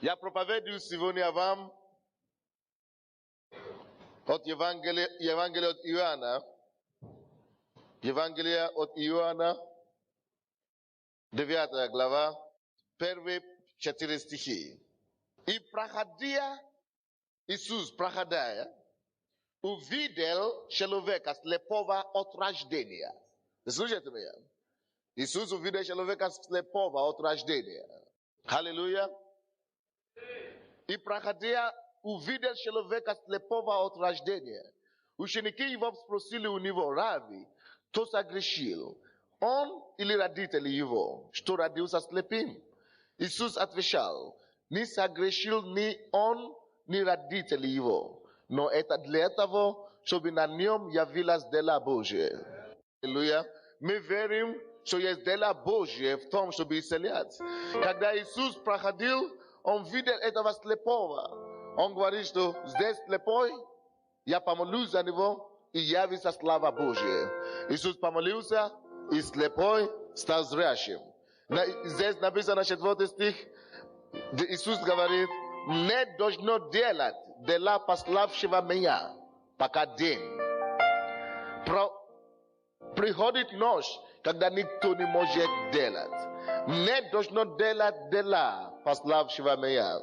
Я проповедую сегодня вам от Евангелия от Иоанна. Евангелие от Иоанна, 9 глава, первые 4 стихи. И проходя, Иисус, проходя, увидел человека слепого от рождения. Вы слушаете меня? Иисус увидел человека слепого от рождения. Аллилуйя. И проходя, увидел человека слепого от рождения. Ученики его спросили у него: Рави, кто согрешил, он или родители его, что родился слепым? Иисус отвечал: не согрешил ни он, ни родители его, но это для того, чтобы на нем явилась дела Божия. Аллилуйя. Мы верим, что есть дела Божия в том, чтобы исцелять. Когда Иисус проходил, он видел этого слепого. Он говорит, что здесь слепой, я помолюсь за него, и явится слава Божия. Иисус помолился, и слепой стал зрячим. Здесь написано 4 стих, где Иисус говорит: не должно делать дела пославшего меня, пока день. Приходит ночь, когда никто не может делать. Не должно делать дела пославшего меня.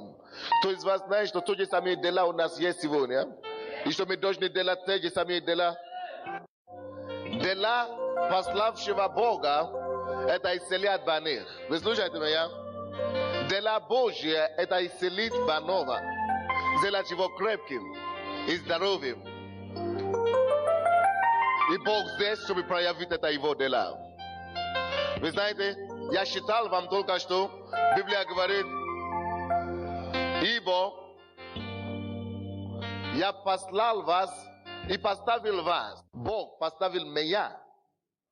Кто из вас знает, что те же самые дела у нас есть сегодня? И что мы должны делать те же самые дела? Дела пославшего Бога – это исцелять больных. Вы слушаете меня? Дела Божья – это исцелить больного, сделать его крепким и здоровым. И Бог здесь, чтобы проявить это его дела. Вы знаете, я читал вам только что, Библия говорит: ибо я послал вас и поставил вас. Бог поставил меня.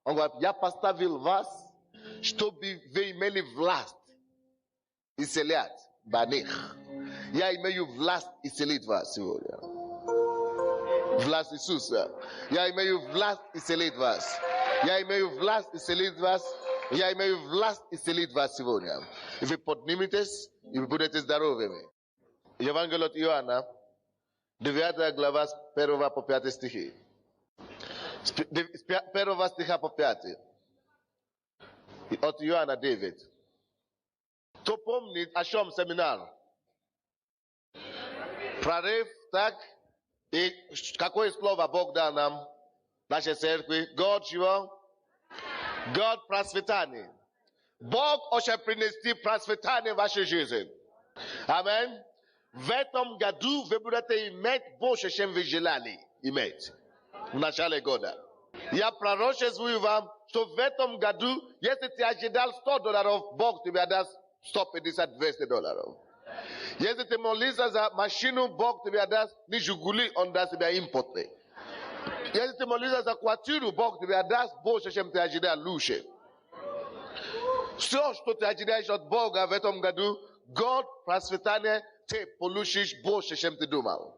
Он говорит: я поставил вас, чтобы вы имели власть исцелять больных. Я имею власть исцелить вас сегодня. Власть Иисуса. Я имею власть исцелить вас. Я имею власть исцелить вас. Я имею власть исцелить вас сегодня. И вы подниметесь, и вы будете здоровыми. Евангелие от Иоанна, 9 глава, с 1 по 5 стихи. С 1 стиха по 5. От Иоанна 9. Кто помнит, о чем семинар? Прорыв, так? И какое слово Бог дал нам, нашей церкви? Год чего? Год процветания. Бог хочет принести процветание в вашей жизни. Аминь. В этом году вы будете иметь больше, чем вы желали иметь в начале года. Я пророчествую вам, что в этом году, если ты ожидал $100, Бог тебе даст $150-200. Если ты молишься за машину, Бог тебе даст не Жигули, он даст тебе импортный. Если ты молишься за квартиру, Бог тебе даст больше, чем ты ожидал лучше. Все, что ты ожидаешь от Бога в этом году, Год процветания, ты получишь больше, чем ты думал.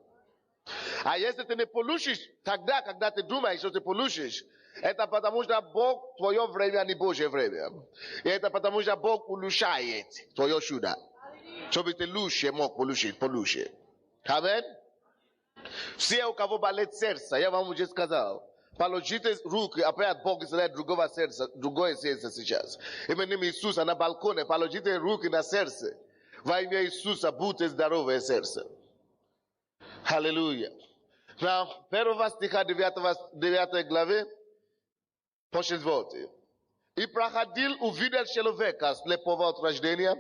А если ты не получишь тогда, когда ты думаешь, что ты получишь, это потому что Бог твое время не Божье время. И это потому что Бог улучшает твое чудо. Чтобы ты лучше мог получить получше. Аминь. Все, у кого болит сердце, я вам уже сказал, положите руки, опять Бог израит другое сердце сейчас. Именем Иисуса на балконе, положите руки на сердце. Во имя Иисуса будьте здоровое сердце. Аллилуйя. На 1 стиха 9 главы, пошлите. И проходил, увидел человека слепого от рождения.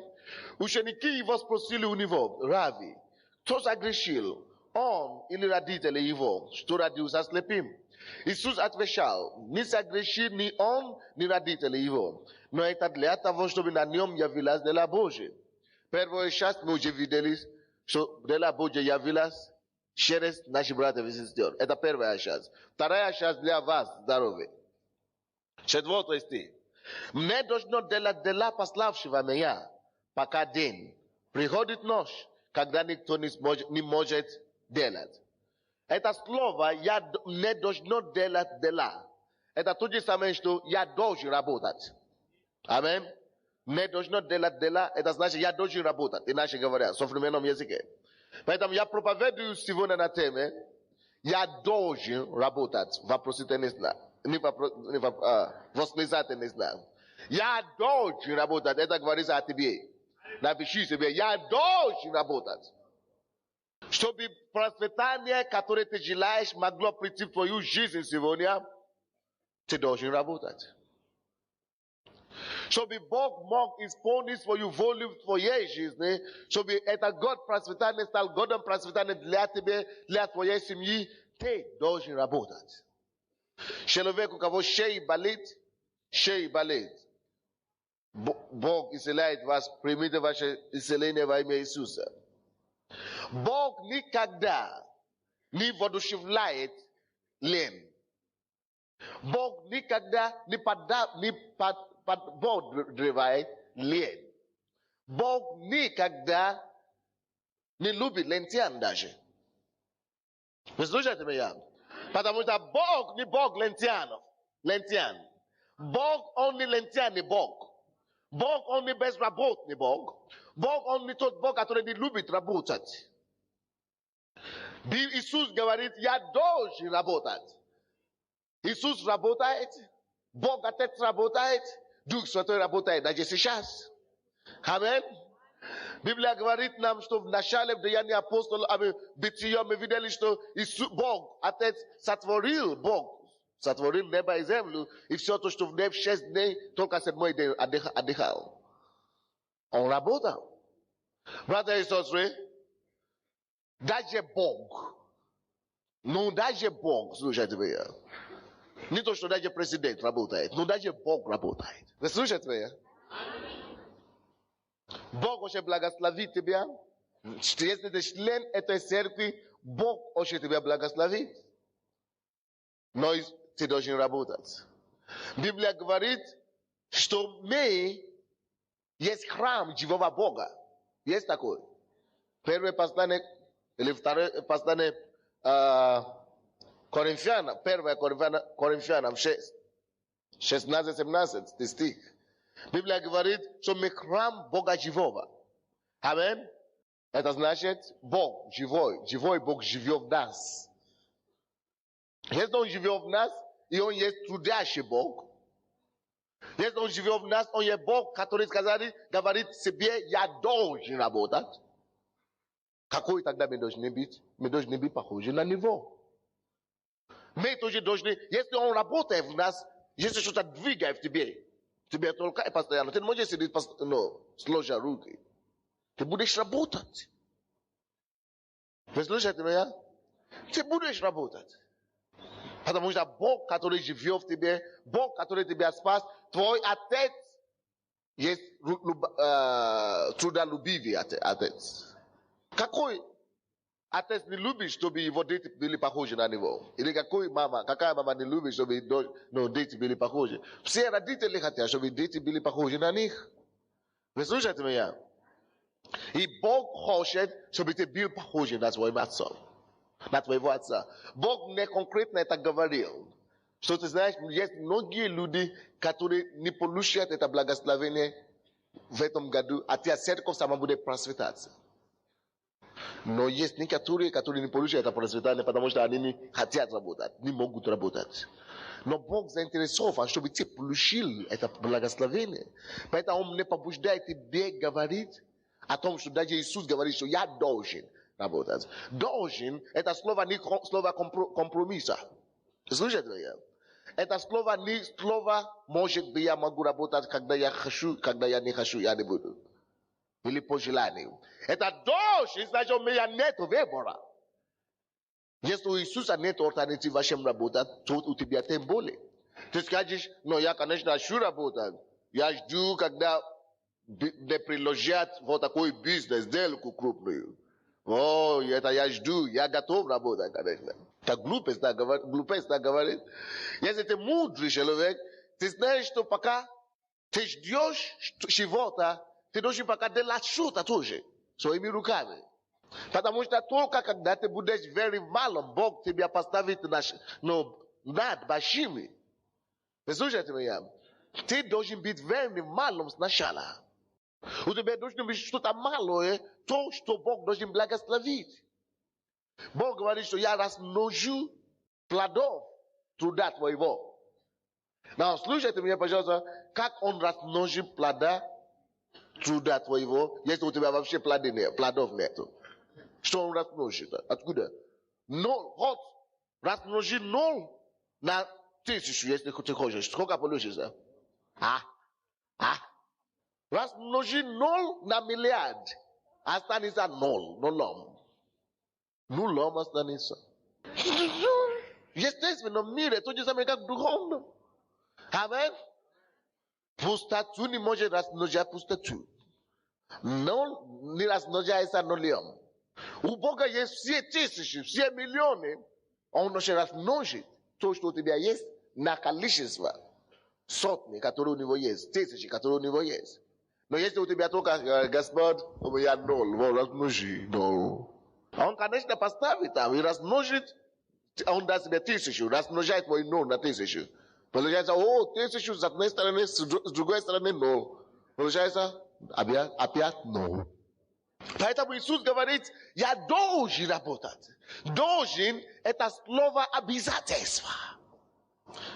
Ученики его спросили у него: Рави, кто согрешил, он или родители его, что родился слепым? Иисус отвечал: не согрешил ни он, ни родители его, но это для того, чтобы на нем явилась дела Божия. Первая часть мы уже видели, что дела Божия явилась через наши братья и сестры. Это первая часть. Вторая часть для вас, здоровья. 4 стих. Не должно делать дела пославшего меня, пока день. Приходит ночь, когда никто не может делать. Это слово «я не должно делать дела». Это то же самое, что «я должен работать». Аминь. Не должно делать дела, это значит, я должен работать, иначе говоря, в современном языке. Поэтому я проповедую сегодня на теме, я должен работать, вопросительный знак, восклицательный знак. Я должен работать, это говорится о тебе. Напиши себе, я должен работать. Чтобы процветание, которое ты желаешь, могло прийти в твою жизнь сегодня, ты должен работать. Чтобы Бог мог исполнить свою волю в твоей жизни, чтобы этот год процветания стал годом процветания для тебя, для твоей семьи, ты должен работать. Человек, у кого шея болит, Бог исцеляет вас, примите ваше исцеление во имя Иисуса. Бог никогда не воодушевляет лень. Бог никогда не подбодряет лень. Бог никогда не любит лентян даже. Вы слушаете меня? Потому что Бог не Бог лентян. Бог, он не лентян, не Бог. Бог, он не безработный Бог. Бог, он не тот Бог, который не любит работать. Иисус говорит, я должен работать. Иисус работает, Бог Отец работает, Дух Святой работает даже сейчас. Аминь. Библия говорит нам, что в начале в Деянии апостолов, Бытие, мы видели, что Бог, Отец, сотворил небо и землю, и все то, что в небе 6 дней, только 7-й день отдыхал. Он работал. Братья и сестры, даже Бог, слушайте меня, не то, что даже президент работает, но даже Бог работает. Вы слушаете меня? Бог очень благословит тебя. Если ты член этой церкви, Бог очень тебя благословит. Но ты должен работать. Библия говорит, что мы есть храм живого Бога. Есть такой. Первое послание, или второе послание Коринфянам, 1 Коринфянам 6, 16-17 стих. Библия говорит, что мы храм Бога живого. Аминь. Это значит, Бог живой Бог живет в нас. Если Он живет в нас, и Он есть трудящий Бог, если Он живет в нас, Он есть Бог, который говорит себе, я должен работать. Какой тогда мы должны быть? Мы должны быть похожи на Него. Мы тоже должны, если Он работает в нас, если что-то двигает в тебе только постоянно, ты не можешь сидеть, сложа руки. Ты будешь работать. Вы слышите меня? Ты будешь работать. Потому что Бог, который живет в тебе, Бог, который тебя спас, твой Отец есть трудолюбивый Отец. Какой Отец не любит, чтобы его дети были похожи на него? Или какая мама не любит, чтобы дети были похожи? Все родители хотят, чтобы дети были похожи на них. Вы слушаете меня? И Бог хочет, чтобы ты был похож на своего отца. На твоего отца. Бог мне конкретно это говорил. Что ты знаешь, есть многие люди, которые не получат это благословение в этом году, а церковь сама будет процветать. Но есть некоторые, которые не получают это процветание, потому что они не хотят работать, не могут работать. Но Бог заинтересован, чтобы ты получил это благословение. Поэтому Он мне побуждает тебе говорить о том, что даже Иисус говорит, что я должен работать. Должен – это слово не слово компромисса. Слышите меня? Это слово не слово, может быть, я могу работать, когда я хочу, когда я не хочу, я не буду. Или по желанию. Это должен, значит, у меня нет выбора. Если у Иисуса нет альтернативы вашим работать, то у тебя тем более. Ты скажешь, но я, конечно, хочу работать. Я жду, когда не приложат вот такой бизнес, сделку крупную. О, это я жду, я готов работать, конечно. Это глупость так говорит. Если ты мудрый человек, ты знаешь, что пока ты ждешь чего-то, ты должен пока делать что-то тоже своими руками. Потому что только когда ты будешь верить малым, Бог тебя поставит над большими. Вы слушаете меня? Ты должен быть верным малым сначала. У тебя должно быть что-то малое, то, что Бог должен благословить. Бог говорит, что я размножу плодов труда твоего. Но слушайте меня, пожалуйста, как он размножит плода труда твоего, если у тебя вообще плодов нету? Что он размножит? Откуда? Ноль. Вот, размножи 0 на 1000, если ты хочешь. Сколько получится? Размножи 0 на миллиард. Останется 0. Нулом останется. Естественно, в мире то же самое, как духовно. Амен. Пустоту не может размножать пустоту. 0 не размножается нулем. У Бога есть все тысячи, все миллионы. Он может размножить то, что у тебя есть, на количество. Сотни, которые у него есть, тысячи, которые у него есть. Но если у тебя только, Господь, у меня 0, вот размножи 0. Он, конечно, поставит там и размножит, он даст тебе 1000, размножает твой 0 на 1000. Получается, 1000 с одной стороны, с другой стороны 0. Получается, опять 0. Поэтому Иисус говорит, я должен работать. Должен – это слово обязательства.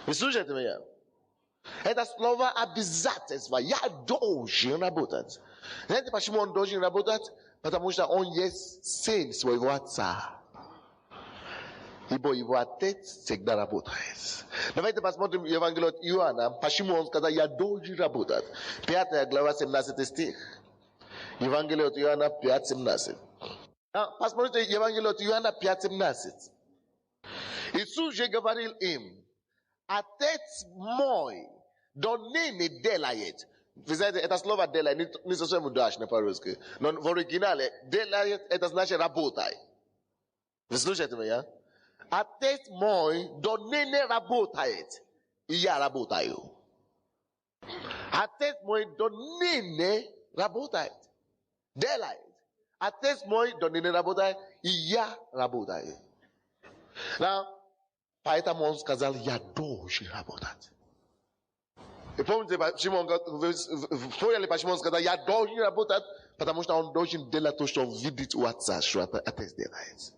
Вы слушаете меня? Это слово обязательства. Я должен работать. Знаете, почему он должен работать? Потому что он есть сын своего отца. Ибо его отец всегда работает. Давайте посмотрим Евангелие от Иоанна. Почему он сказал, я должен работать. 5 глава, 17 стих. Евангелие от Иоанна 5:17. Посмотрите Евангелие от Иоанна 5:17. Иисус же говорил им, Отец мой до ныне делает. Вы знаете, это слово делает не совсем удачно по-русски. Но в оригинале делает, это значит работай. Вы слушаете меня? Отец мой до ныне работает. И я работаю. Отец мой до ныне работает. Делает. Отец мой до ныне работает. И я работаю. Поэтому он сказал, я должен работать. И помните, почему он сказал, я должен работать? Потому что он должен делать то, что он видит у отца, что отец делает.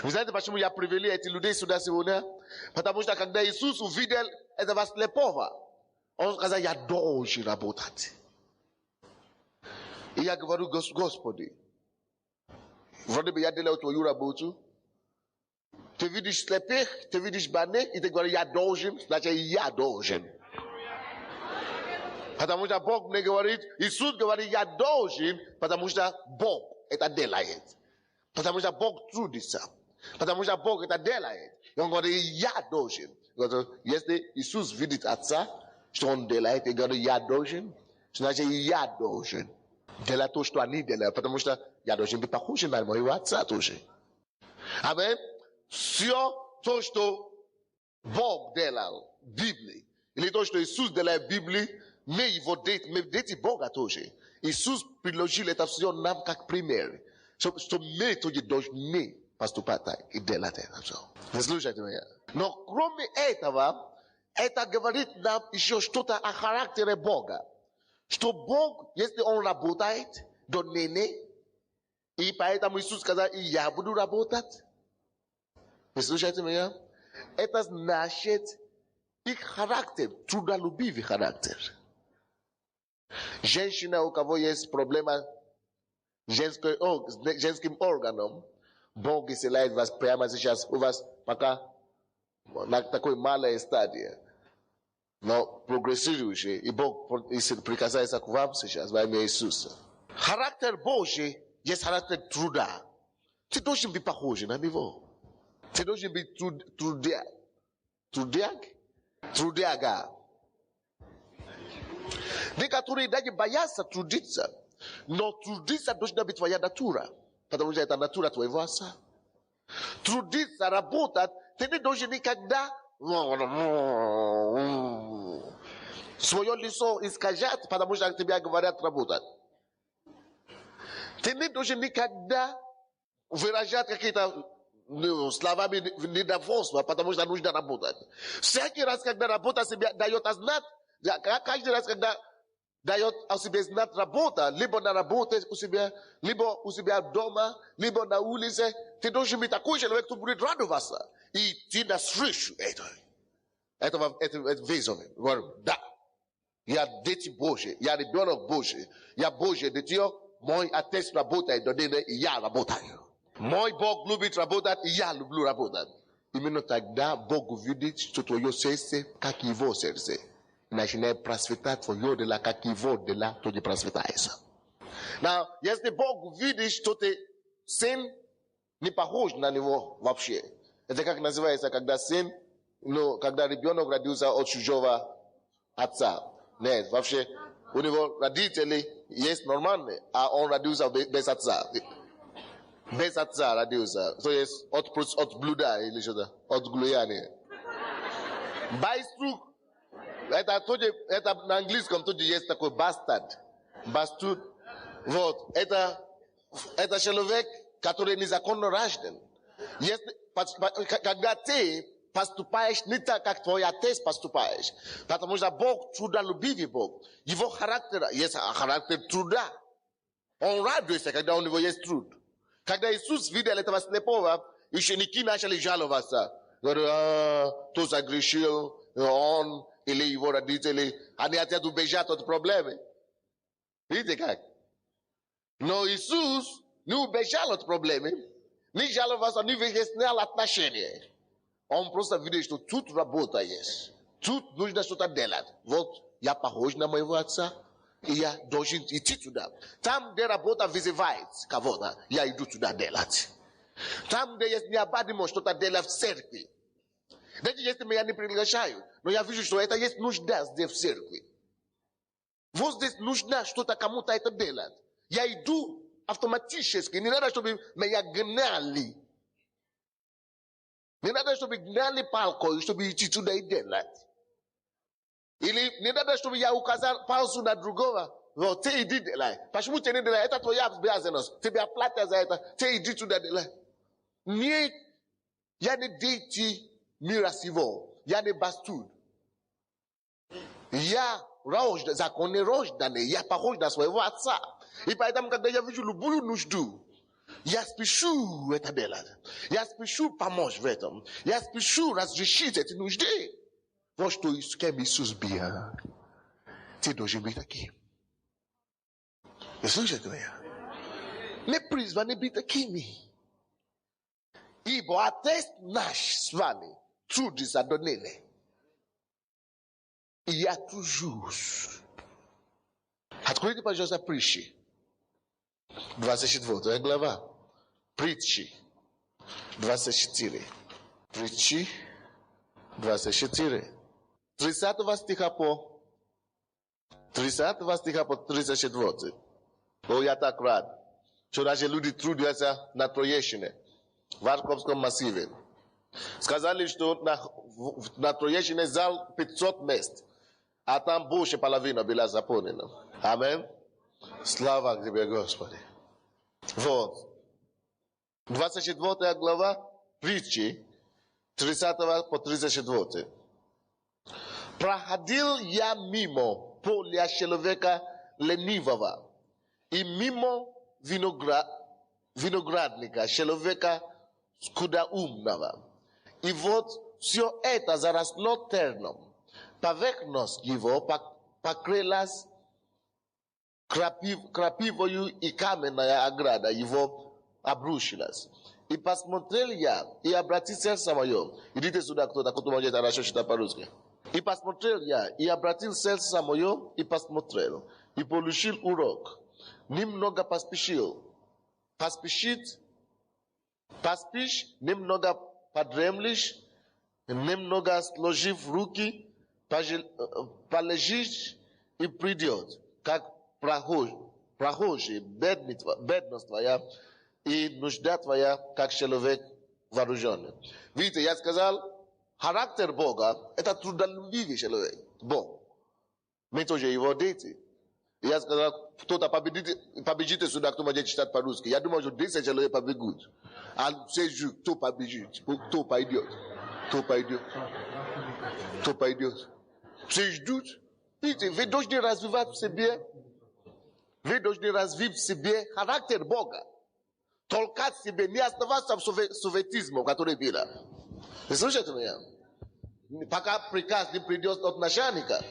Вы знаете, почему я привели эти людей сюда сегодня? Потому что когда Иисус увидел этого слепого, он сказал, я должен работать. И я говорю, Господи, вроде бы я делаю твою работу. Ты видишь слепых, ты видишь больных, и ты говоришь, я должен, значит, я должен. Потому что Бог мне говорит, Иисус говорит, я должен, потому что Бог это делает. Потому что Бог трудится. Потому что Бог это делает. И он говорит, я должен. Если Иисус видит Отца, что он делает, и говорит, я должен, значит, я должен. Делать то, что они делают, потому что я должен быть похож на моего Отца тоже. Аминь. Все то, что Бог делал в Библии, или то, что Иисус делает в Библии, мы его дети Бога тоже. Иисус приложил это все нам как пример. Что мы тоже должны поступать так и делать это все. Вы слушаете меня? Но кроме этого, это говорит нам еще что-то о характере Бога. Что Бог, если Он работает до ныне, и поэтому Иисус сказал, и я буду работать. Вы слушаете меня? Это значит их характер, трудолюбивый характер. Женщина, у кого есть проблема с женским органом, Бог исцеляет вас прямо сейчас. У вас пока на такой малой стадии, но прогрессирующей. И Бог прикасается к вам сейчас во имя Иисуса. Характер Божий есть характер труда. Ты должен быть похож на него. Ты должен быть трудяга. Некоторые даже боятся трудиться. Но трудиться должна быть твоя натура. Потому что это натура твоего отца. Трудиться, работать, ты не должен никогда свое лицо искажать, потому что тебе говорят работать. Ты не должен никогда выражать какие-то словами недовольства, потому что нужно работать. Всякий раз, когда работа себе дает знать, каждый раз, когда дает о себе знать работа, либо на работе у себя, либо у себя дома, либо на улице, ты должен быть такой человек, кто будет радоваться. И ты навстречу этого вызову. Говорю, да, я дети Божьи, я ребенок Божий, я Божье дитё, мой отец работает до дня, и я работаю. Мой Бог любит работать, и я люблю работать. Именно тогда Бог увидит, что твое сердце, как его сердце, начинает просветать твое дела, как его дела, то не просветается. Now, если Бог увидит, что ты сын не похож на него вообще. Это как называется, когда сын, когда ребенок родился от чужого отца. Нет, вообще, у него родители есть нормальные, а он родился без отца. Без отца родился. То есть от блуда или что-то, от глуяния. Байструк. Это на английском тоже есть такой бастард. Бастард. Вот. Это человек, который незаконно рожден. Когда ты поступаешь не так, как твой отец поступаешь. Потому что Бог трудолюбивый Бог. Его характер есть характер труда. Он радуется, когда у него есть труд. Когда Иисус видел этого слепого, ученики начали жаловаться. Говорят, кто согрешил, он или его родители. Они хотят убежать от проблемы. Видите как? Но Иисус не убежал от проблемы, не жаловался, не выяснял отношения. Он просто видел, что тут работа есть. Тут нужно что-то делать. Вот я похож на моего отца, и я должен идти туда. Там, где работа вызывает кого-то, я иду туда делать. Там, где есть необходимо что-то делать в церкви. Даже если меня не приглашают, но я вижу, что это есть нужда здесь в церкви. Вот здесь нужно что-то кому-то это делать. Я иду автоматически. Не надо, чтобы меня гнали. Не надо, чтобы гнали палкой, чтобы идти туда и делать. Или не надо, чтобы я указал палцу на другого. Вот, ты иди делать. Почему ты не делать? Это твоя обязанность. Тебе оплата за это. Ты иди туда делать. Нет, я не дети мира сего. Я не бастуд. Я законный рожденный. Я похож на своего отца. И поэтому, когда я вижу любую нужду, я спешу это делать. Я спешу помочь в этом. Я спешу разрешить эти нужды. Вот что с кем Иисус был. Ты должен быть таким. Вы слышите меня? Не призваны быть такими. Ибо Отец наш с вами трудится до ныне. И я тружусь. Откройте, пожалуйста, притчи. 24 глава. Притчи. 24. Притчи. 24. 30 стиха по 34. О, я так рад, что даже люди трудятся на Троещине, в Харьковском массиве. Сказали, что на Троещине зал 500 мест, а там больше половины была заполнена. Аминь. Слава тебе, Господи. Вот. 24 глава притчи, 30 по 34. Проходил я мимо поля человека ленивого и мимо виноградника человека скудоумного. И вот все это заросло терном. Поверхность его покрылась крапивою, и каменная ограда его обрушилась. И посмотрел я, и обратил сердце мое. Идите сюда, кто-то может хорошо читать по-русски. И посмотрел я, и обратил сердце мое, и посмотрел, и получил урок. Немного поспешил. Поспешь, немного подремлешь, немного сложив руки, полежишь, и придет, как прохожий, бедность твоя, и нужда твоя, как человек вооруженный. Видите, я сказал, характер Бога – это трудолюбивый человек, Бог. Мы тоже его дети. Я сказал, кто-то побежит сюда, кто может читать по-русски. Я думаю, что 10 человек побегут. А все же, кто побежит? Кто пойдет? Кто пойдет? Кто пойдет? Все ждут. Видите, вы должны развивать в себе, вы должны развить в себе характер Бога. Толкать себе, не оставаться в советизме, который было. Вы слышите меня? Пока приказ не придет от начальника,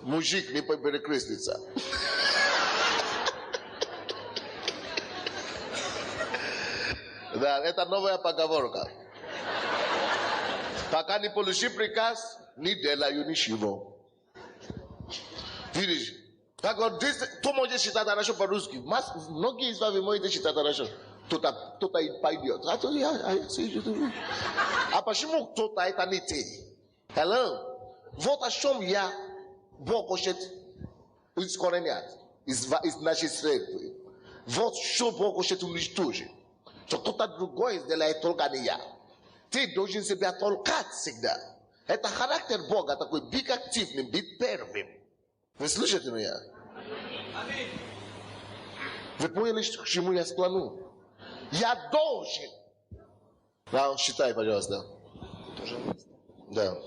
мужик не перекрестится. Да, это новая поговорка. Пока не получи приказ, не делаю ничего. Видишь? Так вот, кто может читать хорошо по-русски? Многие из вас можете читать хорошо. Кто-то и пойдет. А почему кто-то это не ты? Hello? Вот о чем Бог хочет искоренять из нашей среды. Вот что Бог хочет уничтожить. Что кто-то другой сделает только не я. Ты должен себя толкать всегда. Это характер Бога такой, быть активным, быть первым. Вы слышите меня? Вы поняли, к чему я склону? Я должен. Да, считай, пожалуйста. Да.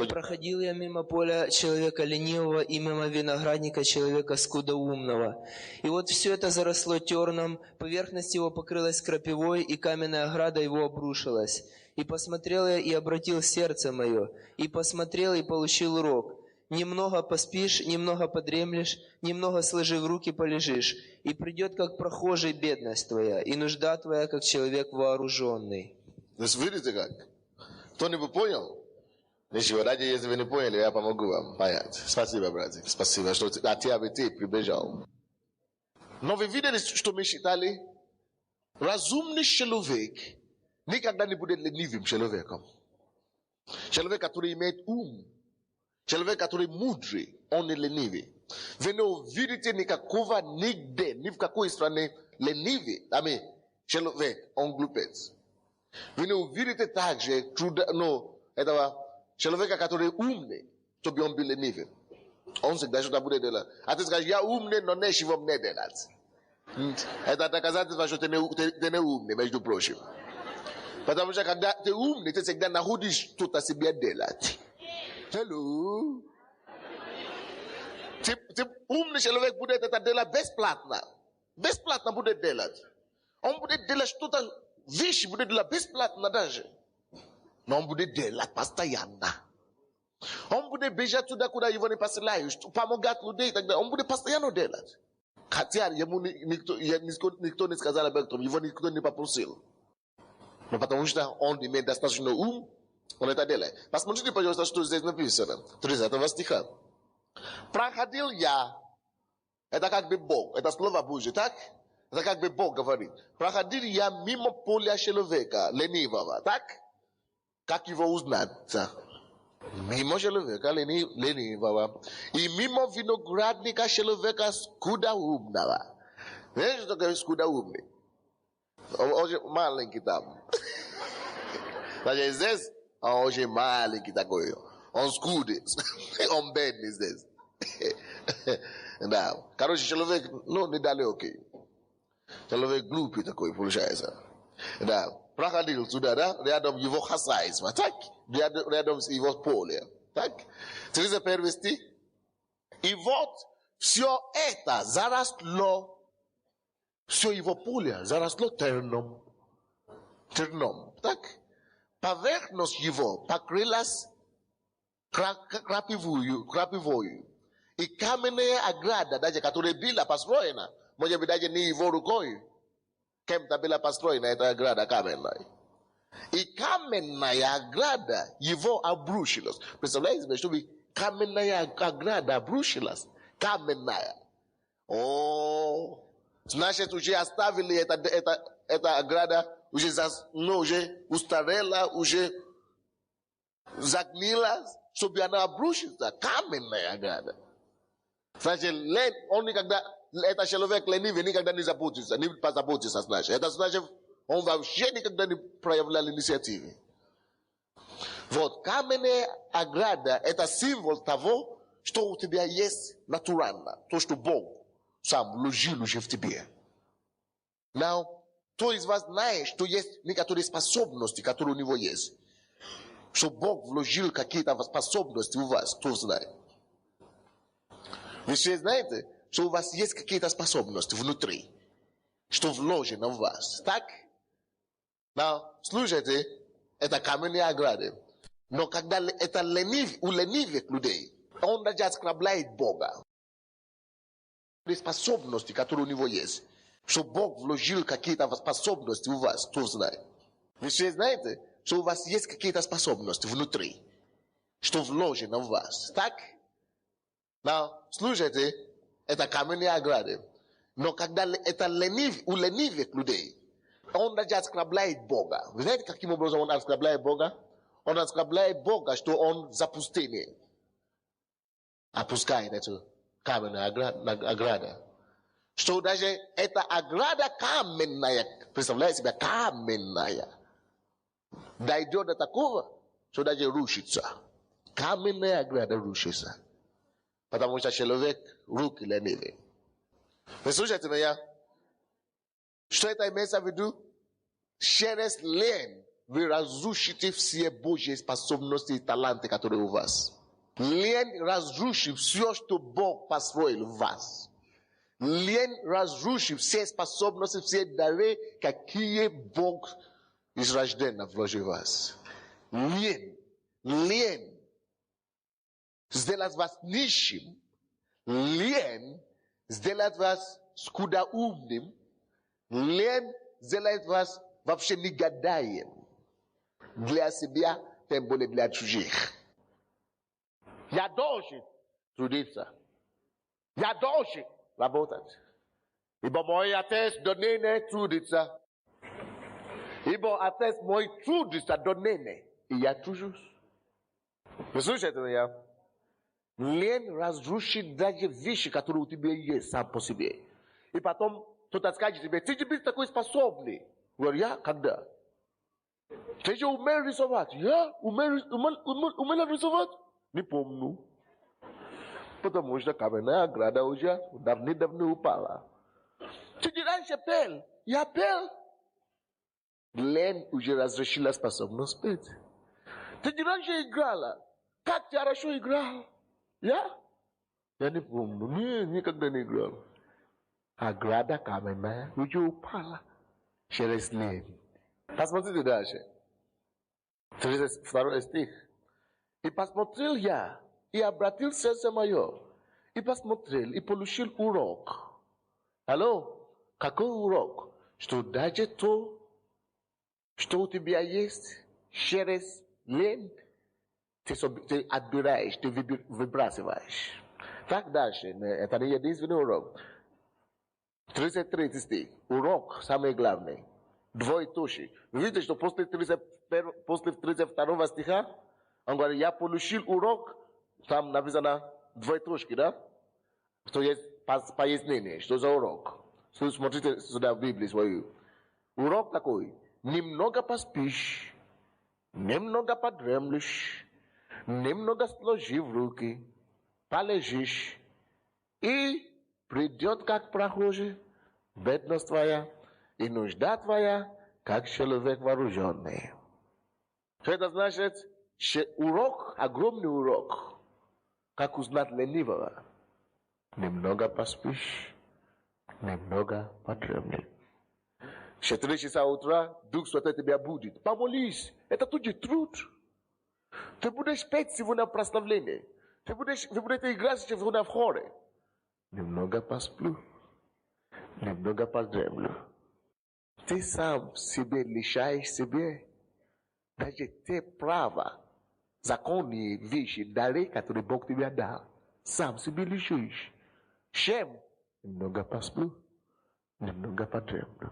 Проходил я мимо поля человека ленивого и мимо виноградника человека скудоумного. И вот все это заросло терном, поверхность его покрылась крапивой, и каменная ограда его обрушилась. И посмотрел я, и обратил сердце мое, и посмотрел, и получил урок. Немного поспишь, немного подремлешь, немного сложив руки полежишь, и придет, как прохожий, бедность твоя, и нужда твоя, как человек вооруженный. То есть видите как? Кто-нибудь понял? Ничего, даже если вы не поняли, я помогу вам понять. Спасибо, братья. Спасибо, что ты прибежал. Но вы видели, что мы считали? Разумный человек никогда не будет ленивым человеком. Человек, который имеет ум. Человек, который мудрый, он не ленивый. Вы не увидите никакого нигде, ни в какой стране ленивый. Человек, он глупец. Вы не увидите также этого человека, который умный, чтобы он был ленивый. Он всегда что-то будет делать. А ты скажешь, я умный, но нечего мне делать. Это доказательство, что ты не умный, между прочим. Потому что когда ты умный, ты всегда находишь что-то себе делать. Hello. Ты умный человек будет это делать бесплатно. Бесплатно будет делать. Он будет делать что-то вещи, будет делать бесплатно даже. Но он будет делать постоянно. Он будет бежать туда, куда его не посылают, помогать людей и так далее. Он будет постоянно делать. Хотя ему никто не сказал об этом, его никто не попросил. Но потому что он имеет достаточно ум, он это делает. Посмотрите, пожалуйста, что здесь написано. 30 стиха. Проходил я. Это как бы Бог. Это слово Божье, так? Это как бы Бог говорит. Проходил я мимо поля человека ленивого, так? Как его узнать? Мимо человека ленивого. И мимо виноградника человека скудоумного. Знаешь, что такое скудоумный? Он маленький там. Значит, здесь он очень маленький такой. Он скудный. Он бедный здесь. Да. Короче, человек, недалекий. Человек глупый такой, получается. Да. Проходил туда, да? Рядом его хозяйство, так? Рядом с его поле, так? 31 стих. И вот все это заросло, все его поле заросло терном. Терном, так? Поверхность его покрылась крапивою. И каменная ограда, даже которая была построена, может быть, даже не его рукой, кем-то была построена эта ограда каменная. И каменная ограда его обрушилась. Представляете, чтобы каменная ограда обрушилась? Каменная. О, значит, уже оставили эта ограда, уже устарела, уже загнила, чтобы она обрушилась. Каменная ограда. Значит, он никогда, этот человек ленивый никогда не заботится, не позаботится, значит. Это значит, он вообще никогда не проявлял инициативы. Вот, каменная ограда – это символ того, что у тебя есть натурально, то, что Бог сам вложил уже в тебе. Now, кто из вас знает, что есть некоторые способности, которые у него есть? Что Бог вложил какие-то способности у вас, кто знает? Вы все знаете, что у вас есть какие-то способности внутри, что вложено в вас, так? Now, слушайте, это каменные ограды. Но когда это у ленивых людей, он даже оскорбляет Бога. Способности, которые у него есть, что Бог вложил какие-то способности у вас, кто знает? Вы все знаете, что у вас есть какие-то способности внутри, что вложено в вас, так? Now, слушайте, это каменные ограды. Но когда это у ленивых людей, он даже оскорбляет Бога. Вы знаете, каким образом он оскорбляет Бога? Он оскорбляет Бога, что он запустение. Опускает эту каменную ограду. Что даже эта ограда каменная, представляете себе, каменная, дойдет до такого, что даже рушится. Каменная ограда рушится. Потому что человек руки ленивый. Вы слушаете меня? Что это имеется в виду? Через лень вы разрушите все Божьи способности и таланты, которые у вас. Лень разрушит все, что Бог построил в вас. Лень разрушит все способности, все дары, какие Бог из рождения вложил в вас. Лень сделать вас нищим. Лень сделать вас скудоумным. Лень сделать вас вообще негодяем. Для себя, тем более для чужих. Я должен трудиться. Я должен работать. Ибо мой отец Донене трудится. Ибо отец мой трудится Донене. И я тружусь. Вы слушаете меня? Лень разрушит даже вещи, которые у тебя есть сам по себе. И потом кто-то скажет тебе, ты теперь такой способный. Говорю, я? Когда? Ты же умел рисовать. Я? Умел рисовать? Не помню. Потому что каменная ограда уже давно упала. Ты же раньше пел. Я пел. Лень уже разрешила способность петь. Ты же раньше играла. Как ты хорошо играл? Я? Я не помню. Никогда не играл. Ограда каменная уже упала. Через лень. Посмотрите дальше. 32 стих. И посмотрел я, и обратил сердце мое, и посмотрел, и получил урок. Алло? Какой урок? Что даже то, что у тебя есть, через лень, ты отбираешь, ты выбрасываешь. Так дальше. Это не единственный урок. 33 стих. Урок самый главный. Двоеточие. Вы видите, что после 32 стиха, он говорит, я получил урок, там написано двоеточие, да? Что есть пояснение, что за урок. Смотрите сюда в Библии свою. Урок такой. Немного поспишь, немного подремлешь, немного сложив руки, полежишь, и придет как прохожий, бедность твоя и нужда твоя, как человек вооруженный. Что это значит? Урок, огромный урок. Как узнать ленивого? Немного поспишь, немного подремлешь. В 4 часа утра Дух Святой тебя будет. Помолись. Это тоже труд. Ты будешь петь сегодня в прославлении. Вы будете играть сегодня в хоре. Немного посплю, немного подремлю. Ты сам себе лишаешь себе даже те права, законные вещи, дары, которые Бог тебе дал. Сам себе лишишь. Чем? Немного посплю, немного подремлю,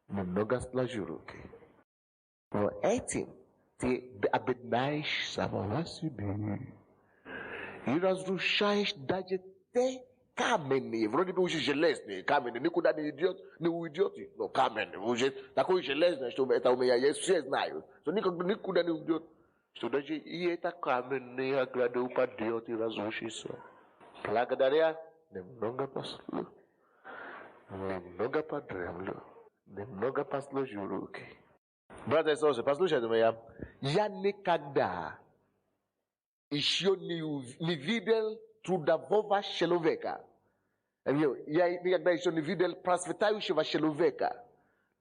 немного сложу руки. Но этим ты обеднаешь самого себе. И разрушаешь даже те каменные, вроде бы уже железные каменные, никуда не уйдет, но каменные, уже такой железный, что это у меня есть, все знают, что никуда не уйдет, что даже и это каменные ограды упадет и разрушится. Благодаря немного посплю, Немного подремлю, немного послужу руки. Братья и сестры, послушайте меня. Я никогда еще не видел трудового человека. Я никогда еще не видел процветающего человека.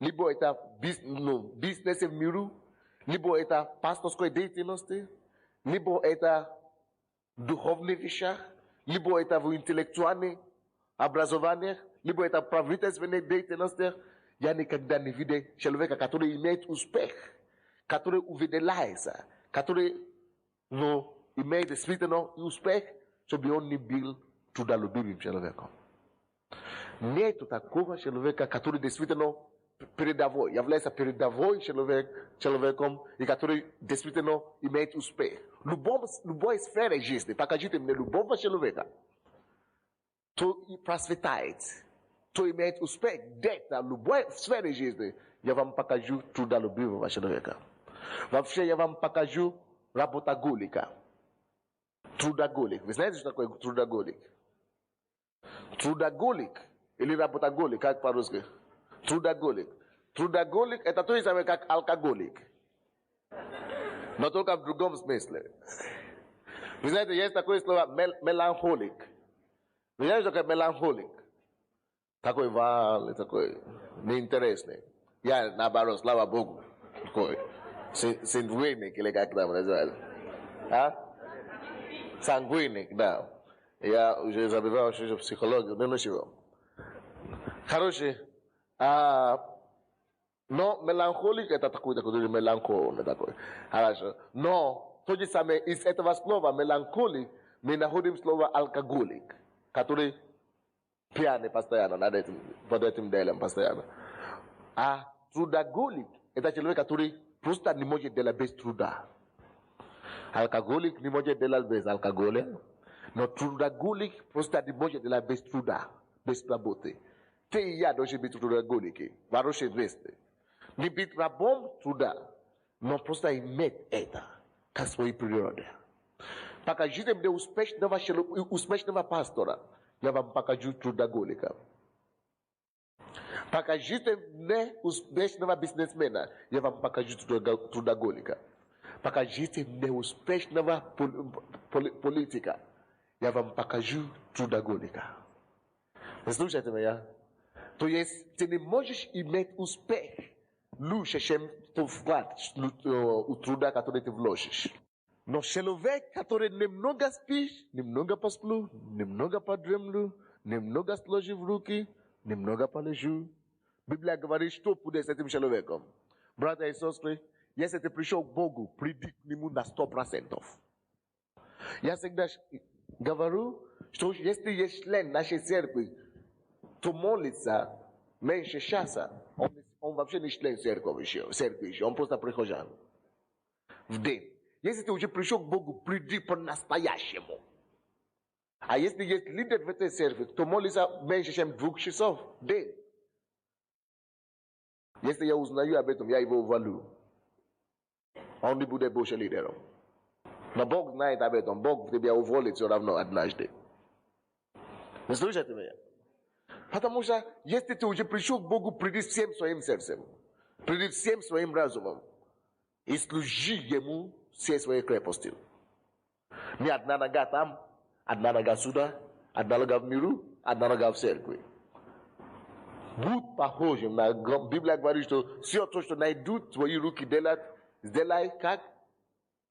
Либо это бизнес в миру, либо это пасторской деятельности, либо это духовных вещах, либо это в интеллектуальных образованиях, либо это правительственной деятельности. Я никогда не видел человека, который имеет успех, который увидается, который имеет действительно успех, чтобы он не был трудолюбивым человеком. Нет такого человека, который действительно передовой, является передовой человеком, и который действительно имеет успех. Любой сфере жизни, покажите мне любого человека, кто процветает, кто имеет успех, где-то, в любой сфере жизни, я вам покажу трудолюбивого человека. Вообще, я вам покажу работоголика. Трудоголик. Вы знаете, что такое трудоголик? Трудоголик или работоголик, как по-русски? Трудоголик. Трудоголик – это то же самое, как алкоголик. Но только в другом смысле. Вы знаете, есть такое слово меланхолик. Вы знаете, что такое меланхолик? Такой вал, такой неинтересный. Я, наоборот, слава Богу, такой сангвиник, или как там называют. А? Сангвиник, да. Я уже забивал что психологию, но ничего. Хороший. Но меланхолик это такой меланхолный такой. Хорошо. Но то же самое из этого слова меланхолик мы находим слово алкоголик, который пьяный постоянно под этим делом постоянно. А трудоголик это человек, который просто не может делать без труда. Алкоголик не может делать без алкоголя, но трудоголик просто не может делать без труда, без работы. Те и я должны быть трудоголики, хорошие вести. Не быть рабом труда, но просто иметь это, как свою природу. Покажите мне успешного пастора, я вам покажу трудоголика. Покажите мне успешного бизнесмена, я вам покажу трудоголика. Покажите мне успешного политика, я вам покажу трудоголика. Вы слушаете меня? То есть ты не можешь иметь успех лучше, чем тот вклад у труда, который ты вложишь. Но человек, который немного спишь, немного посплю, немного подремлю, немного сложив руки, немного полежу. Библия говорит, что будет с этим человеком. Братья и сестры, если ты пришел к Богу, приди к Нему на 100%. Я всегда говорю, что если есть член нашей церкви, то молится меньше часа, он вообще не член церкви еще, он просто прихожан. В день. Если ты уже пришел к Богу, приди по-настоящему. А если есть лидер в этой церкви, то молится меньше, чем 2 часов в день. Если я узнаю об этом, я его уволю. Он не будет больше лидером. Но Бог знает об этом, Бог тебя уволит все равно однажды. Вы слышите меня? Потому что, если ты уже пришел к Богу, приди всем своим сердцем, приди всем своим разумом и служи Ему всей своей крепостью. Не одна нога там, одна нога сюда, одна нога в миру, одна нога в церкви. Будь похожим на... Библия говорит, что все то, что найдут твои руки делать, сделай как?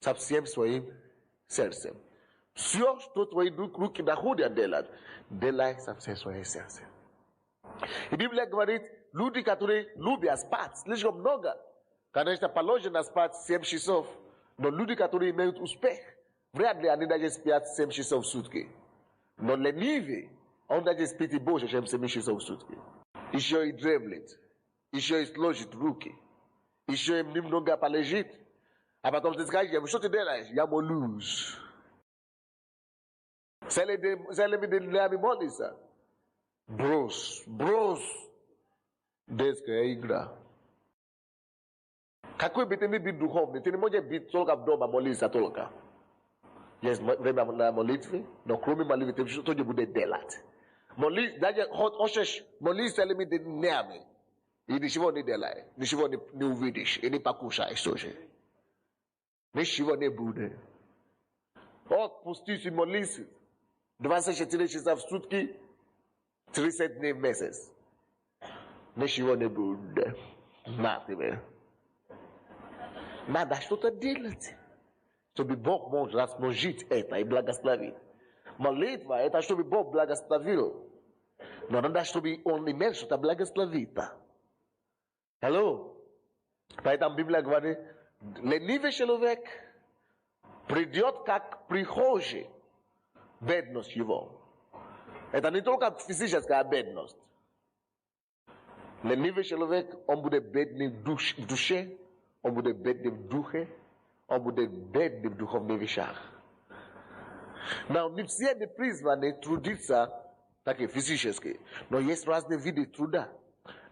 Со всем своим сердцем. Все, что твои руки находят делать, делай со всем своим сердцем. И Библия говорит, люди, которые любят спать слишком много, конечно, положено спать 7 часов, но люди, которые имеют успех, вряд ли они даже спят 7 часов в сутки. Но ленивый, он даже спит и больше, чем 7 часов в сутки. Еще и дремлет, еще и сложит руки, еще и немного полежит. А потом ты скажешь ему, что ты делаешь? Я молюсь. Целыми днями молится. Брось. Детская игра. Какой бы ты ни был духовный, ты не можешь быть только дома молиться только. Есть время на молитве, но кроме молитвы ты что-то будет делать. Даже хочешь молиться ли мы днями, и ничего не делай, ничего не увидишь, и не покушаешь тоже. Ничего не будет. Отпустись и молись 24 часа в сутки, 30 дней в месяц. Ничего не будет. На тебе. Надо что-то делать, чтобы Бог мог размножить это и благословить. Молитва – это чтобы Бог благословил. Но надо, чтобы Он имел что-то благословить. Алло? Поэтому Библия говорит, ленивый человек придет как прихожий. Бедность его. Это не только физическая бедность. Ленивый человек, он будет бедный в душе, он будет бедный в духе, он будет бедный в духовных вещах. Но не все не призваны трудиться так и физически, но есть разные виды труда.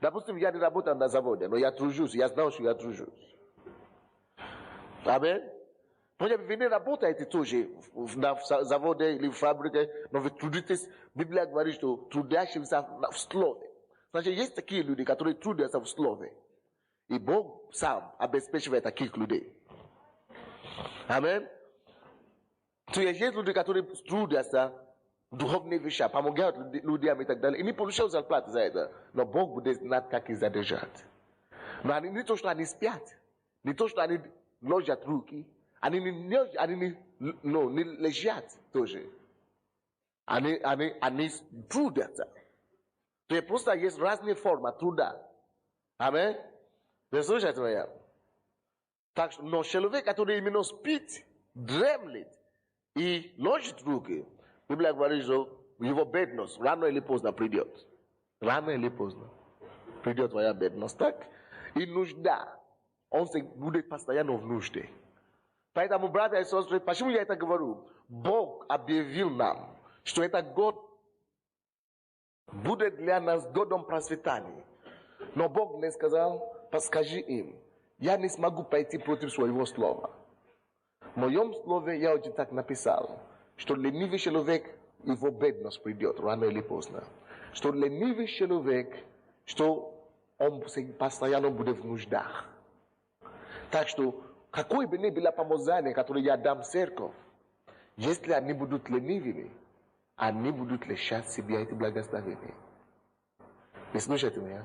Допустим, я не работаю на заводе, но я тружусь, я знаю, что я тружусь. Аминь. Вы не работаете тоже на заводе или в фабрике, но вы трудитесь. Библия говорит, что трудящимся в слове. Значит, есть такие люди, которые трудятся в слове. И Бог сам обеспечивает таких людей. Аминь. То есть люди, которые трудятся в духовных вещах, помогают людям и так далее. И не получают зарплату за это. Но Бог будет знать, как их задержать. Но не то, что они спят. Не то, что они ложат руки. Они не лежат тоже. Они трудятся. То есть просто есть разные формы труда. Аминь. Вы слушаете меня? Так что, но человек, который именно спит, дремлет и ложит руки, Библия говорит, что его бедность рано или поздно придет. Рано или поздно придет твоя бедность. Так? И нужда. Он будет постоянно в нужде. Поэтому, братья и сестры, почему я это говорю? Бог объявил нам, что этот год будет для нас годом процветания. Но Бог не сказал, подскажи им, я не смогу пойти против своего слова. В моем слове я уже так написал, что ленивый человек, его бедность придет рано или поздно. Что ленивый человек, что он постоянно будет в нуждах. Так что, какое бы ни было помазание, которое я дам в церковь, если они будут ленивыми, они будут лишать себя эти благословения. Вы слушаете меня?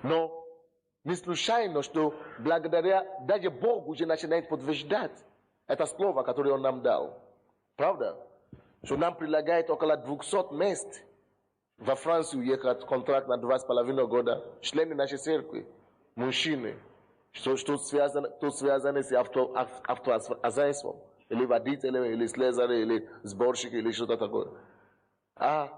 Но не случайно, что благодаря, даже Бог уже начинает подтверждать это слово, которое Он нам дал. Правда? Что нам предлагает около 200 мест во Францию ехать, контракт на 2,5 года, члены нашей церкви, мужчины, что связано с автоазайством, или водители, или слесари, или сборщики, или что-то такое. А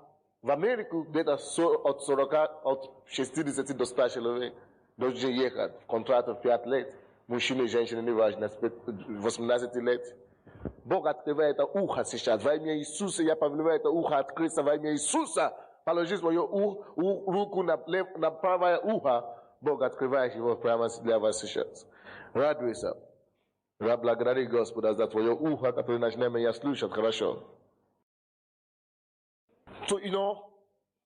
в Америку где-то от 60 до 100 человек должны ехать, контракт в 5 лет, мужчины и женщины, неважно, 18 лет. Бог открывает это ухо сейчас. Во имя Иисуса я повелеваю это ухо открыться во имя Иисуса. Положи свою руку на правое ухо. Бог открывает его прямо для вас сейчас. Радуйся. Благодари Господа за твое ухо, которое начнем меня слушать хорошо.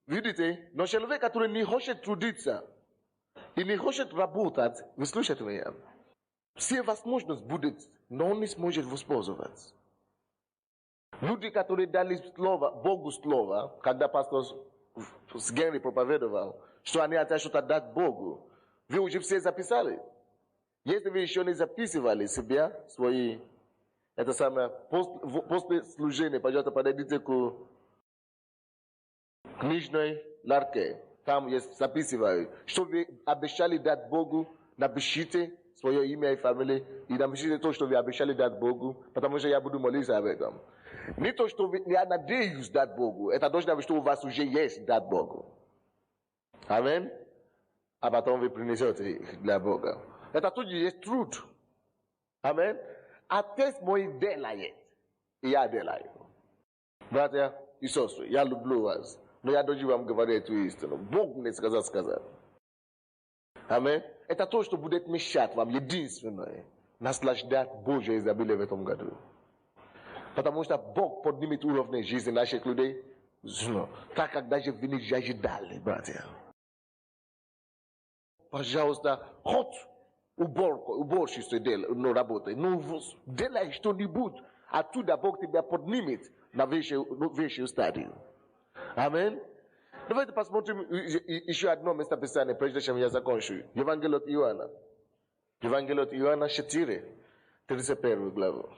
Видите, но человек, который не хочет трудиться и не хочет работать, вы слушаете меня? Все возможности будет, но он не сможет воспользоваться. Люди, которые дали слово, Богу слово, когда пастор Генри проповедовал, что они хотят что-то дать Богу, вы уже все записали. Если вы еще не записывали себя, свои, это самое, после служения, пожалуйста, подойдите к книжной ларке. Там есть записывают. Что вы обещали дать Богу, напишите свое имя и фамилию, и напишите то, что вы обещали дать Богу, потому что я буду молиться об этом. Не то, что я надеюсь дать Богу, это должно быть, что у вас уже есть дать Богу. Аминь. А потом вы принесете их для Бога. Это тоже есть труд. Аминь. Отец мой делает, и я делаю. Братья и сестры, я люблю вас, но я должен вам говорить эту истину. Бог мне сказал сказать. Аминь. Это то, что будет мешать вам единственное наслаждать Божье изобилие в этом году. Потому что Бог поднимет уровень жизни наших людей, Так, когда же вы не ожидали, братья. Пожалуйста, хоть уборщица работает. Ну, делай что-нибудь. Оттуда Бог тебя поднимет на высшую стадию. Аминь. Давайте посмотрим еще одно местописание, прежде чем я закончу. Евангелие от Иоанна. Евангелие от Иоанна 4, 31 глава.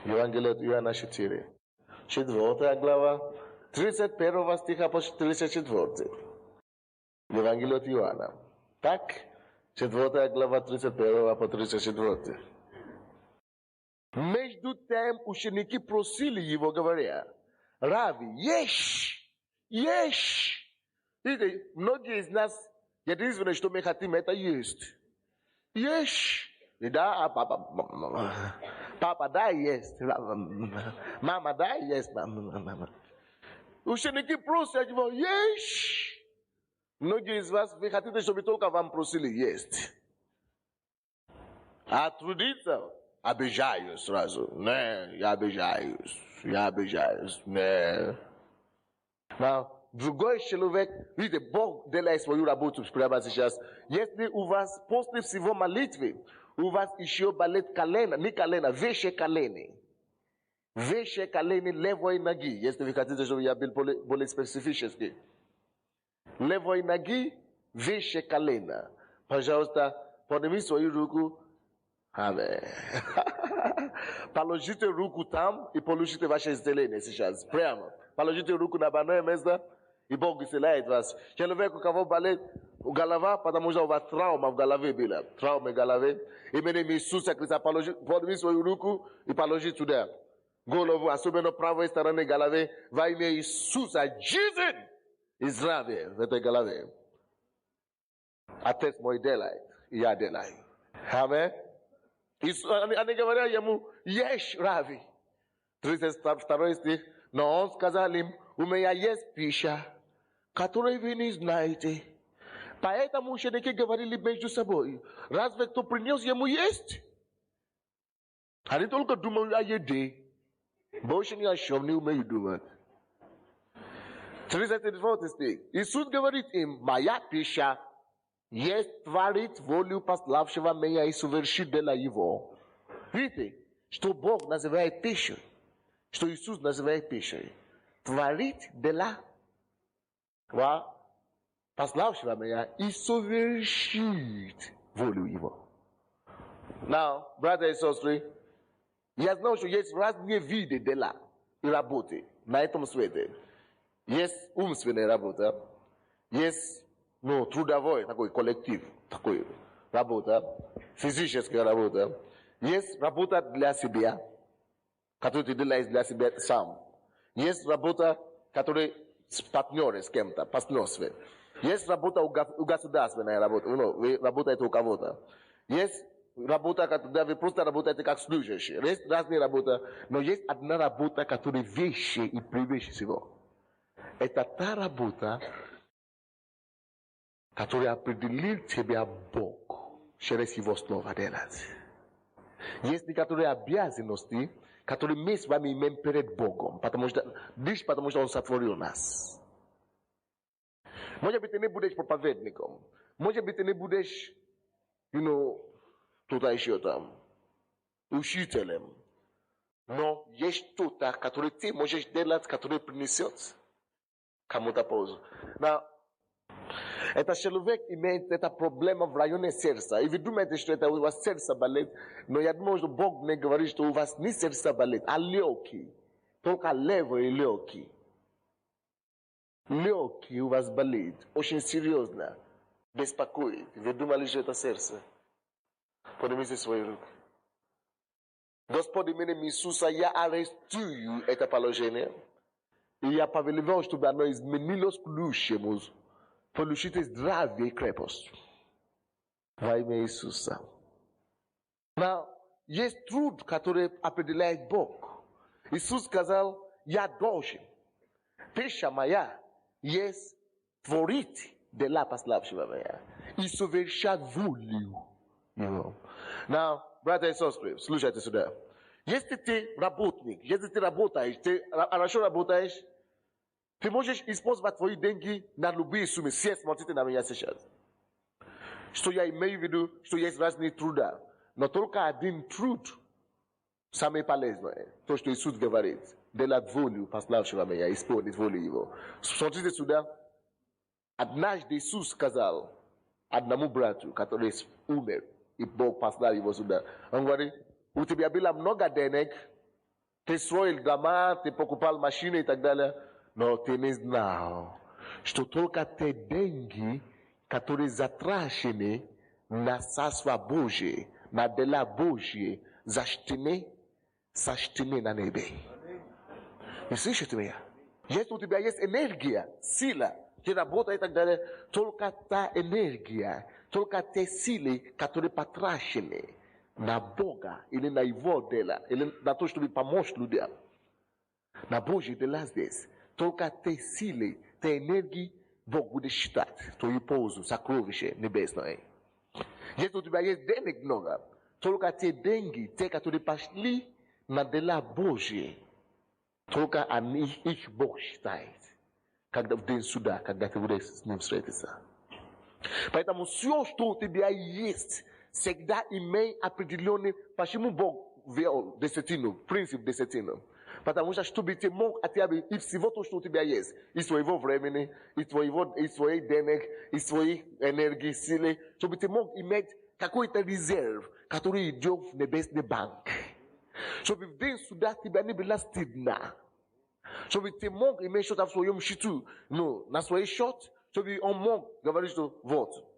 Евангелие от Иоанна 4. 4 глава, 31 стиха по 34. Евангелие от Иоанна. Так, 4 глава, 31 по 34. Между тем ученики просили его, говоря: Рави, ешь. Видите, многие из нас, единственное, что мы хотим, это есть. Ешь. Да, папа, дай есть. Мама, дай есть. Ученики просят его: ешь. Многие из вас, вы хотите, чтобы только вам просили есть. А трудиться, обижаюсь сразу. Не, я обижаюсь. Не. Но другой человек, видите, Бог делает свою работу прямо сейчас. Если у вас после всего молитвы, у вас еще болит колено, не колено, выше колени. Выше колени левой ноги. Если вы хотите, чтобы я был более специфический. Левой ноги, выше колена. Пожалуйста, подними свою руку. Аминь. Положите руку там и получите ваше исцеление сейчас. Прямо. Положите руку на больное место, и Бог исцеляет вас. Человек, у кого болит голова, потому что у вас травма в голове была. Травма в голове. Именем Иисуса Христа, подними свою руку и положи туда. Голову, особенно правой стороны головы, во имя Иисуса, жизнь и здравие в этой голове. Отец мой делает, и я делаю. Аминь. Они говорят ему: ешь, Рави. 32 стих. Но он сказал им: у меня есть пища, которую вы не знаете. Поэтому ученики говорили между собой: разве кто принес ему есть? Они только думали о еде. Больше ни о чем не умеют думать. 34 стих. Иисус говорит им: моя пища есть творить волю пославшего меня и совершить дело его. Видите, что Бог называет пищей, что Иисус называет пищей. Творить дела пославшего меня и совершить волю его. Now, братья и сестры, я знаю, что есть разные виды дела и работы на этом свете. Есть умственная работа, есть трудовой такой коллектив, такой работа, физическая работа. Есть работа для себя, которую ты делаешь для себя сам. Есть работа, которая с партнером, с кем-то, партнерстве. Есть работа у государственной работы, вы работаете у кого-то. Есть работа, когда вы просто работаете как служащие. Есть разные работы, но есть одна работа, которая выше и превыше всего. Это та работа, которая определил тебя Бог через Его слово делать. Есть некоторые обязанности, которые мы с вами имеем перед Богом, потому что Он сотворил нас. Может быть, ты не будешь проповедником, может быть, ты не будешь, кто-то еще там, учителем, но есть что-то, которое ты можешь делать, которое принесет кому-то пользу. Этот человек имеет это проблема в районе сердца. И вы думаете, что это у вас сердце болит, но я думаю, что Бог мне говорит, что у вас не сердце болит, а легкие. Только левые легкие. Легкие у вас болит. Очень серьезно. Беспокоит. Вы думали, что это сердце? Поднимите свои руки. Господь, именем Иисуса, я арестую это положение. И я повелеваю, чтобы оно изменилось к лучшему. Получите здравие и крепость. Во имя Иисуса. Но есть труд, который определяет Бог. Иисус сказал: я должен. Пища моя есть творить дела пославшего меня и совершать волю его. Now, братья и сестры, слушайте сюда. Если ты работник, если ты работаешь, ты хорошо работаешь, Ty możesz использовать твои деньги на любые суммы, все смотрите на меня сейчас. Что я имею в виду, что есть разные труда, но только один труд самый полезный, то, что Иисус говорит, делать волю пославшего меня, исполнить волю Его. Смотрите сюда, однажды Иисус сказал одному брату, который умер, и Бог послал его сюда, он говорит, у тебя было много денег, ты строил дома, ты покупал машины и так далее, но ты не знал, что только те деньги, которые затрачены на Царство Божие, на дела Божьи, сочтены на небе. Вы слышите меня? Если у тебя есть энергия, сила, ты работаешь и так далее, только та энергия, только те силы, которые потрачены на Бога или на Его дела, или на то, чтобы помочь людям, на Божьи дела здесь, только те силы, те энергии Бог будет считать в твою пользу, сокровище небесное. Если у тебя есть денег много, только те деньги, те, которые пошли на дела Божьи, только их Бог считает, когда в день суда, когда ты будешь с Ним встретиться. Поэтому все, что у тебя есть, всегда имеет определенный, почему Бог ввел десятину, принцип десятину. Потому что, чтобы ты мог хотя бы из всего то, что у тебя есть, из своего времени, из своих денег, из своих энергий, силы, чтобы ты мог иметь какой-то резерв, который идет в небесный банк. Чтобы в день суда тебя не было стыдно. Чтобы ты мог иметь что-то в своем счету, на свой счет, чтобы он мог говорить, что вот,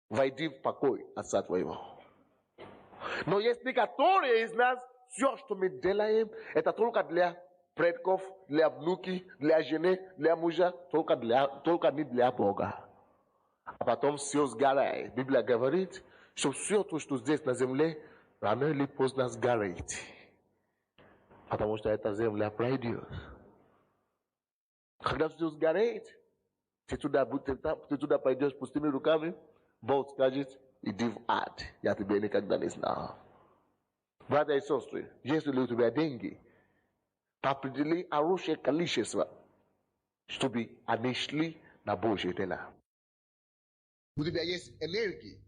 войди в покой Отца твоего. Но есть некоторые из нас, все, что мы делаем, это только для предков, для внуки, для жены, для мужа, только не для Бога. А потом все сгорает. Библия говорит, что все то, что здесь на земле, рано или поздно сгорит. Потому что эта земля пройдет. Когда все сгорит, ты туда пойдешь с пустыми руками, Бог скажет, иди в ад. Я тебя никогда не знал. Братья и сестры, если у тебя деньги, определи хорошее количество, чтобы они шли на Божьи дела. У тебя есть энергия.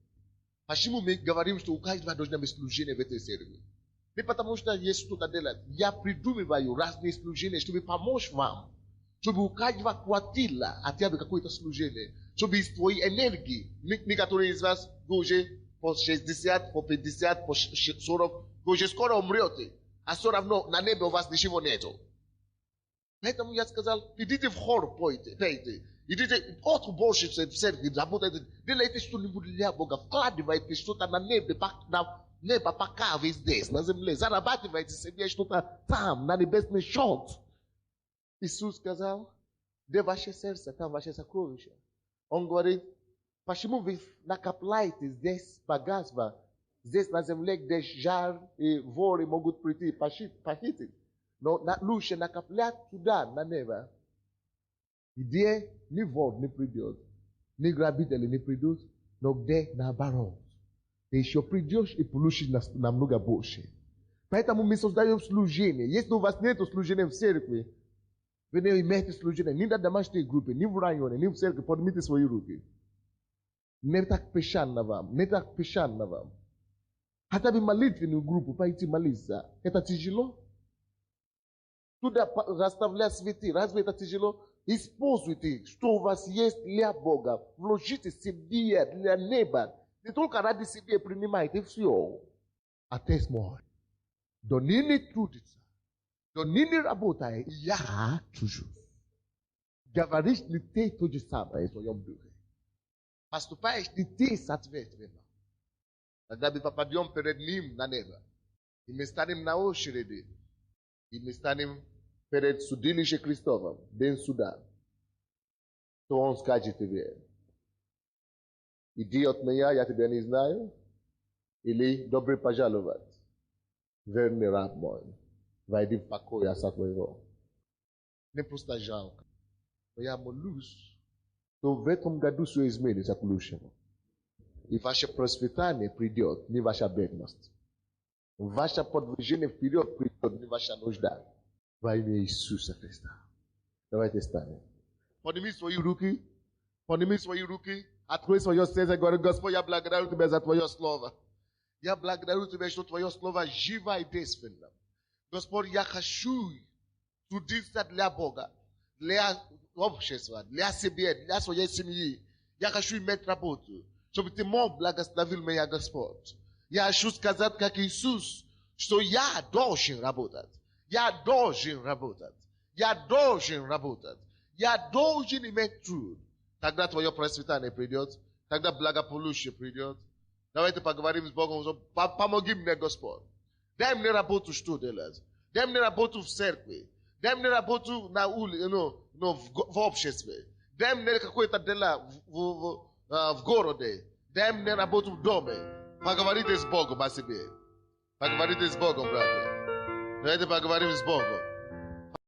Почему мы говорим, что у каждого должно быть служение в этой церкви? Не потому что есть что-то делать. Я придумываю разные служения, чтобы помочь вам. Чтобы у каждого хватило хотя бы какое-то служение. Чтобы из твоей энергии, некоторые из вас уже по 60, по 50, по 40, вы уже скоро умрете. А все равно на небе у вас ничего нету. Поэтому я сказал, идите в хор, пейте. Идите от больше в церкви, работайте. Делайте что-нибудь для Бога. Вкладывайте что-то на небо, пока вы здесь, на земле. Зарабатывайте себе что-то там, на небесный счет. Иисус сказал, где ваше сердце, там ваше сокровище. Он говорит, почему вы накапливаете здесь богатство, здесь на земле, где жар и воры могут прийти похитить. Но лучше накоплять туда, на небо, где ни вор не придет, ни грабители не придут, но где наоборот. Ты еще придешь и получишь намного больше. Поэтому мы создаем служение. Если у вас нет служения в церкви, вы не имеете служения ни на домашней группе, ни в районе, ни в церкви, поднимите свои руки. Не так печально вам. Хотя бы молитвенную группу пойти молиться. Это тяжело? Туда расставлять цветы. Разве это тяжело? Используйте, что у вас есть для Бога. Вложите себе для неба. Не только ради себя принимайте все. Отец мой, до ныне трудится, до ныне работает, я чужу. Говоришь не ты то же самое в своем духе. Поступаешь не ты соответственно. Тогда мы попадем перед ним на небо. И мы станем на очереди. И мы станем перед судилищем Христовым, день суда. То он скажет тебе, иди от меня, я тебя не знаю, или добро пожаловать, верный раб мой, войди в покой Отца твоего. Не просто жалко, но я молюсь, что в этом году все изменится к лучшему. И ваше процветание придет, не ваша бедность. Ваше продвижение вперед придет, не ваша нужда. Во имя Иисуса Христа. Давайте станем. Подними свои руки. Подними свои руки. Открой свое сердце и говори: Господь, я благодарю Тебя за Твое Слово. Я благодарю Тебя, что Твое Слово живо и действенно. Господь, я хочу трудиться для Бога, для общества, для себя, для своей семьи. Я хочу иметь работу, чтобы Ты мог благословил меня, Господь. Я хочу сказать, как Иисус, что я должен работать. Я должен работать. Я должен работать. Я должен иметь труд. Тогда Твое процветание придет. Тогда благополучие придет. Давайте поговорим с Богом. Помоги мне, Господь. Дай мне работу, что делать. Дай мне работу в церкви. Дай мне работу на улице, в обществе. Дай мне какое-то дело в городе. Дай мне работу в доме. Поговорите с Богом о себе. Поговорите с Богом, братья. Давайте поговорим с Богом.